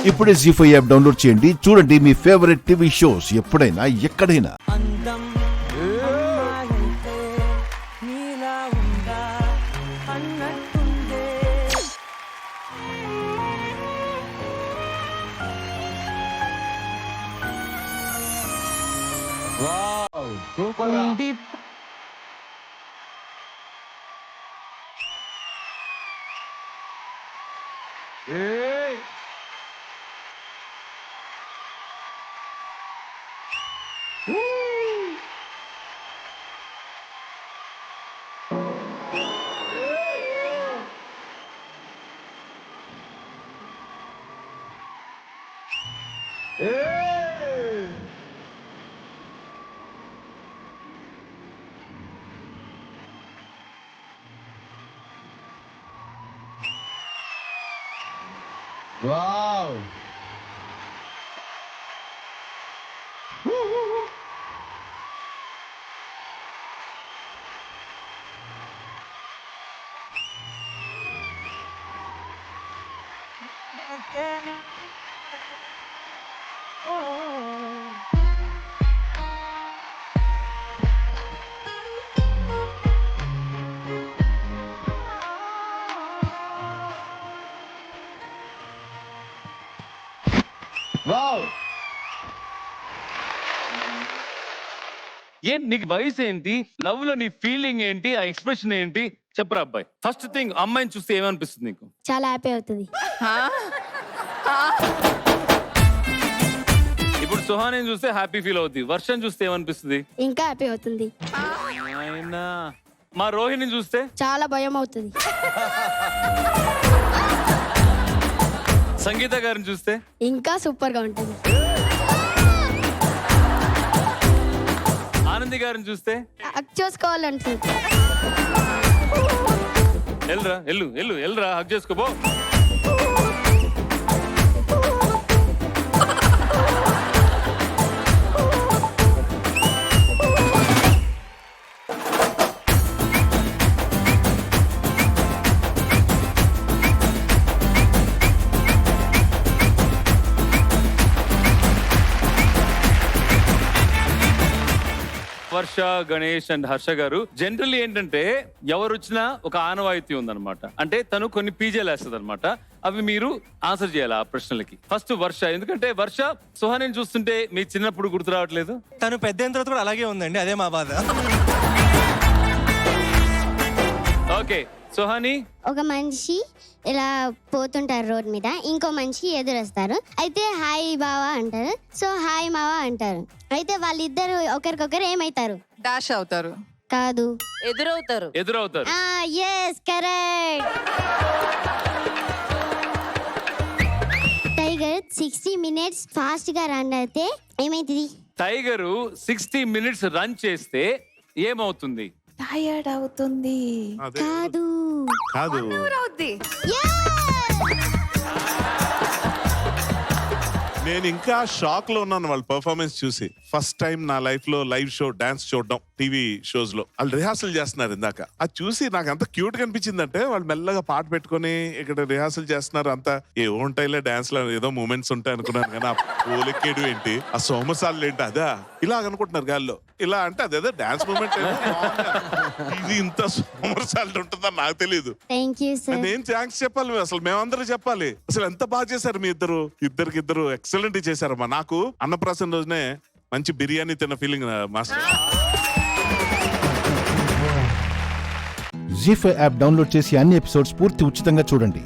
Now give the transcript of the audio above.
ఇప్పుడే జీ5 app download చేయండి. చూడండి మీ ఫేవరెట్ టీవీ షోస్ ఎప్పుడైనా ఎక్కడైనా. Wow! Wow! నీకు వయసు ఏంటి, లవ్ లో నీ ఫీలింగ్ ఏంటి, ఆ ఎక్స్ప్రెషన్ ఏంటి చెప్పరా అబ్బాయి. ఫస్ట్ థింగ్ అమ్మాయిని చూస్తే ఏమనిపిస్తుంది నీకు? చాలా హ్యాపీ అవుతుంది. ఇప్పుడు సుహానిని చూస్తే హ్యాపీ ఫీల్ అవుతుంది, వర్షం చూస్తే ఏమనిపిస్తుంది? ఇంకా హ్యాపీ అవుతుంది. అయినా మా రోహిణిని చూస్తే చాలా భయం అవుతుంది. సంగీత గారిని చూస్తే ఇంకా సూపర్ గా ఉంటుంది. ఆనంది గారిని చూస్తే హక్ చేసుకోవాలంటుంది. ఎల్లురా హక్ చేసుకోబో. వర్ష, గణేష్ అండ్ హర్ష గారు జనరల్లీ ఏంటంటే ఎవరు వచ్చినా ఒక ఆనవాయితీ ఉందన్నమాట. అంటే తను కొన్ని పీజేలు వేస్తుంది అనమాట. అవి మీరు ఆన్సర్ చేయాలి ఆ ప్రశ్నలకి. ఫస్ట్ వర్ష, ఎందుకంటే వర్ష సుహానిని చూస్తుంటే మీ చిన్నప్పుడు గుర్తు రావట్లేదు. తను పెద్ద అయిన తర్వాత కూడా అలాగే ఉందండి, అదే మా బాధ. ఓకే సుహాని. ఒక మనిషి ఇలా పోతుంటారు రోడ్ మీద, ఇంకో మనిషి ఎదురొస్తారు. అయితే హాయ్ బావా అంటారు, సో హాయ్ మావా అంటారు. అయితే వాళ్ళిద్దరు ఒకరికొకరు ఏమైతారు? డాష్ అవుతారు. కాదు, ఎదురవుతారు. Yes correct. Tiger 60 minutes fast గా రన్ అయితే ఏమైతుంది? టైగరు 60 minutes రన్ చేస్తే ఏమవుతుంది? టైర్డ్ అవుతుంది. కాదు కాదు అవుద్ది. నేను ఇంకా షాక్ లో ఉన్నాను వాళ్ళ పర్ఫార్మెన్స్ చూసి. ఫస్ట్ టైం నా లైఫ్ లో లైవ్ షో డాన్స్ చూడడం టీవీ షోస్ లో. వాళ్ళు రిహార్సల్ చేస్తున్నారు ఇందాక. అది చూసి నాకు ఎంత క్యూట్ గా అనిపించింది అంటే, వాళ్ళు మెల్లగా పాట పెట్టుకుని ఇక్కడ రిహార్సల్ చేస్తున్నారు. అంతా ఏవో ఉంటాయిలే డాన్స్ లో, ఏదో మూమెంట్స్ ఉంటాయి అనుకున్నాను. కానీ ఆ పూలెక్కేడు ఏంటి, ఆ సోమసార్లు ఏంటి, అదా ఇలా అనుకుంటున్నారు గాల్లో. ఇలా అంటే అదేదో డాన్స్ మూమెంట్. ఇది ఇంత సోమసార్లు ఉంటుందని నాకు తెలియదు. నేను థ్యాంక్స్ చెప్పాలి, అసలు మేమందరూ చెప్పాలి. అసలు ఎంత బాగా చేశారు మీ ఇద్దరికిద్దరు ఎక్సలెంట్ చేశారమ్మా. నాకు అన్నప్రాసన రోజునే మంచి బిర్యానీ తిన్న ఫీలింగ్ మాస్టర్. జీ5 యాప్ డౌన్లోడ్ చేసి అన్ని ఎపిసోడ్స్ పూర్తి ఉచితంగా చూడండి.